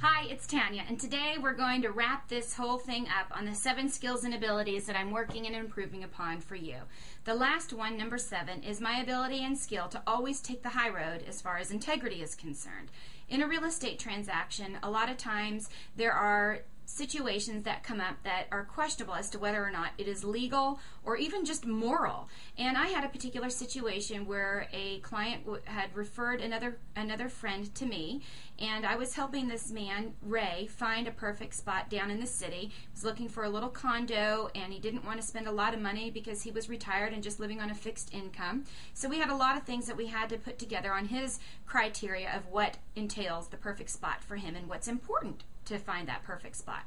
Hi, it's Tanya, and today we're going to wrap this whole thing up on the 7 skills and abilities that I'm working and improving upon for you. The last one, number 7, is my ability and skill to always take the high road as far as integrity is concerned. In a real estate transaction, a lot of times there are situations that come up that are questionable as to whether or not it is legal or even just moral. And I had a particular situation where a client had referred another friend to me, and I was helping this man, Ray, find a perfect spot down in the city. He was looking for a little condo, and he didn't want to spend a lot of money because he was retired and just living on a fixed income. So we had a lot of things that we had to put together on his criteria of what entails the perfect spot for him and what's important to find that perfect spot.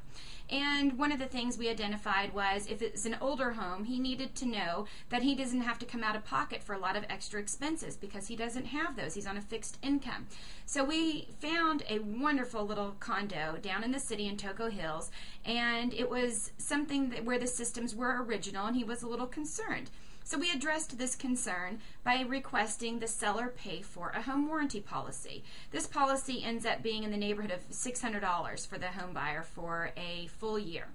And one of the things we identified was if it's an older home, he needed to know that he doesn't have to come out of pocket for a lot of extra expenses because he doesn't have those. He's on a fixed income. So we found a wonderful little condo down in the city in Toco Hills, and it was something where the systems were original, and he was a little concerned. So we addressed this concern by requesting the seller pay for a home warranty policy. This policy ends up being in the neighborhood of $600 for the home buyer for a full year.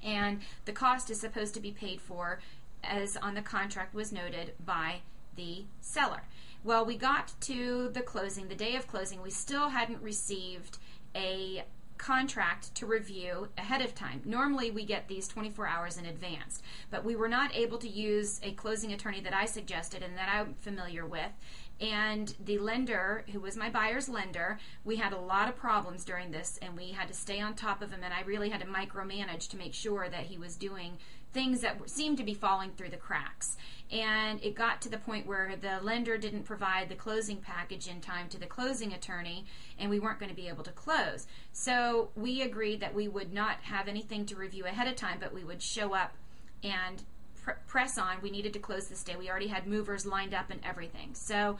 And the cost is supposed to be paid for, as on the contract was noted, by the seller. Well, we got to the closing, the day of closing, we still hadn't received a contract to review ahead of time. Normally we get these 24 hours in advance, but we were not able to use a closing attorney that I suggested and that I'm familiar with. And the lender, who was my buyer's lender, we had a lot of problems during this, and we had to stay on top of him, and I really had to micromanage to make sure that he was doing things that seemed to be falling through the cracks. And it got to the point where the lender didn't provide the closing package in time to the closing attorney, and we weren't going to be able to close. So we agreed that we would not have anything to review ahead of time, but we would show up and press on. We needed to close this day. We already had movers lined up and everything. So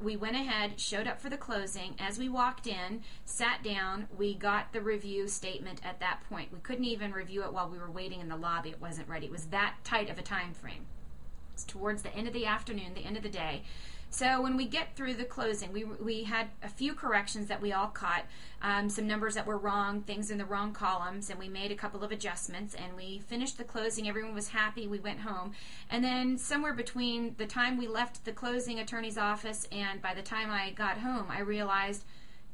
we went ahead, showed up for the closing. As we walked in, sat down, we got the review statement at that point. We couldn't even review it while we were waiting in the lobby. It wasn't ready. It was that tight of a time frame. It was towards the end of the afternoon, the end of the day. So when we get through the closing, we had a few corrections that we all caught, some numbers that were wrong, things in the wrong columns, and we made a couple of adjustments, and we finished the closing. Everyone was happy. We went home. And then somewhere between the time we left the closing attorney's office and by the time I got home, I realized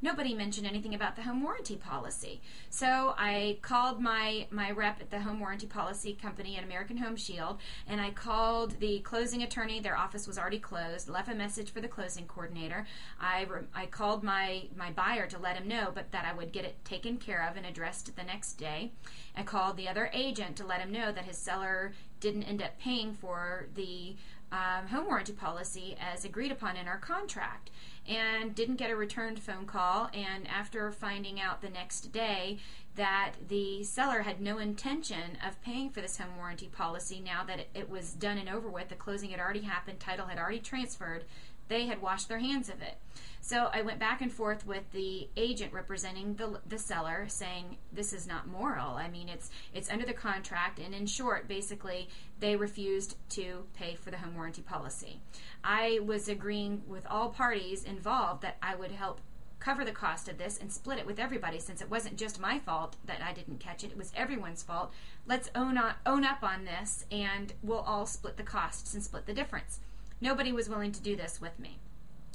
nobody mentioned anything about the home warranty policy. So I called my rep at the home warranty policy company at American Home Shield, and I called the closing attorney. Their office was already closed, left a message for the closing coordinator. I called my buyer to let him know, but that I would get it taken care of and addressed the next day. I called the other agent to let him know that his seller didn't end up paying for the home warranty policy as agreed upon in our contract, and didn't get a returned phone call. And after finding out the next day that the seller had no intention of paying for this home warranty policy, now that it was done and over with, the closing had already happened, title had already transferred, they had washed their hands of it. So I went back and forth with the agent representing the seller, saying this is not moral. I mean, it's under the contract, and in short, basically, they refused to pay for the home warranty policy. I was agreeing with all parties involved that I would help cover the cost of this and split it with everybody, since it wasn't just my fault that I didn't catch it. It was everyone's fault. Let's own up on this, and we'll all split the costs and split the difference. Nobody was willing to do this with me.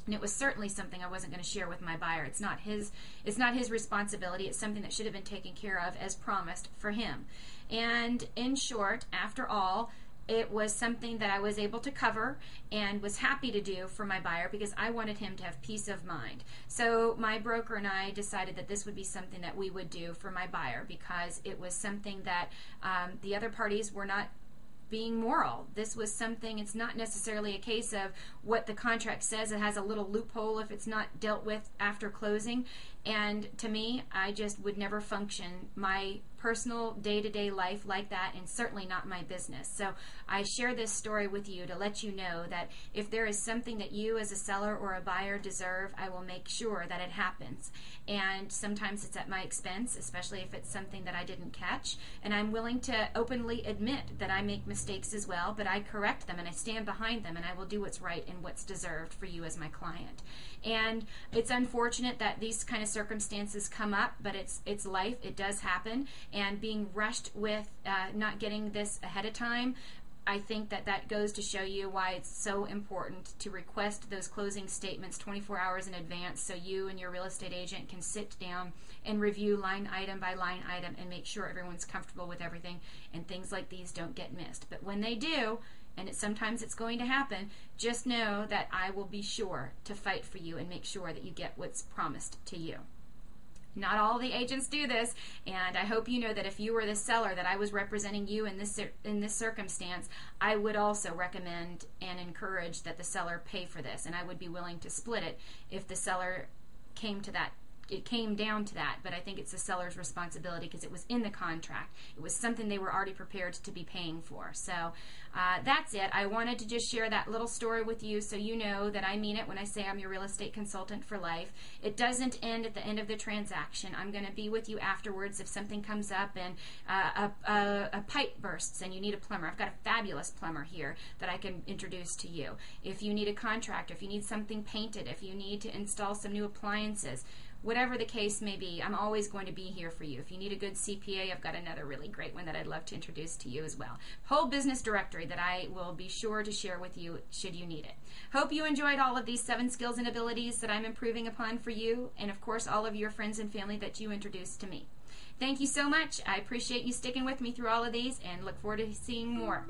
And it was certainly something I wasn't going to share with my buyer. It's not his responsibility. It's something that should have been taken care of as promised for him. And in short, after all, it was something that I was able to cover and was happy to do for my buyer because I wanted him to have peace of mind. So my broker and I decided that this would be something that we would do for my buyer because it was something that the other parties were not being moral. This was something, it's not necessarily a case of what the contract says. It has a little loophole if it's not dealt with after closing. And to me, I just would never function my personal day-to-day life like that, and certainly not my business. So I share this story with you to let you know that if there is something that you as a seller or a buyer deserve, I will make sure that it happens. And sometimes it's at my expense, especially if it's something that I didn't catch. And I'm willing to openly admit that I make mistakes as well, but I correct them and I stand behind them, and I will do what's right and what's deserved for you as my client. And it's unfortunate that these kind of circumstances come up, but it's life. It does happen. And being rushed with not getting this ahead of time, I think that goes to show you why it's so important to request those closing statements 24 hours in advance, so you and your real estate agent can sit down and review line item by line item and make sure everyone's comfortable with everything, and things like these don't get missed. But when they do, and sometimes it's going to happen, just know that I will be sure to fight for you and make sure that you get what's promised to you. Not all the agents do this, and I hope you know that if you were the seller that I was representing you in this circumstance, I would also recommend and encourage that the seller pay for this, and I would be willing to split it if the seller came down to that. But I think it's the seller's responsibility because it was in the contract. It was something they were already prepared to be paying for. So that's it. I wanted to just share that little story with you so you know that I mean it when I say I'm your real estate consultant for life. It doesn't end at the end of the transaction. I'm going to be with you afterwards if something comes up and a pipe bursts and you need a plumber. I've got a fabulous plumber here that I can introduce to you. If you need a contractor, if you need something painted, if you need to install some new appliances, whatever the case may be, I'm always going to be here for you. If you need a good CPA, I've got another really great one that I'd love to introduce to you as well. Whole business directory that I will be sure to share with you should you need it. Hope you enjoyed all of these 7 skills and abilities that I'm improving upon for you, and of course all of your friends and family that you introduced to me. Thank you so much. I appreciate you sticking with me through all of these and look forward to seeing more.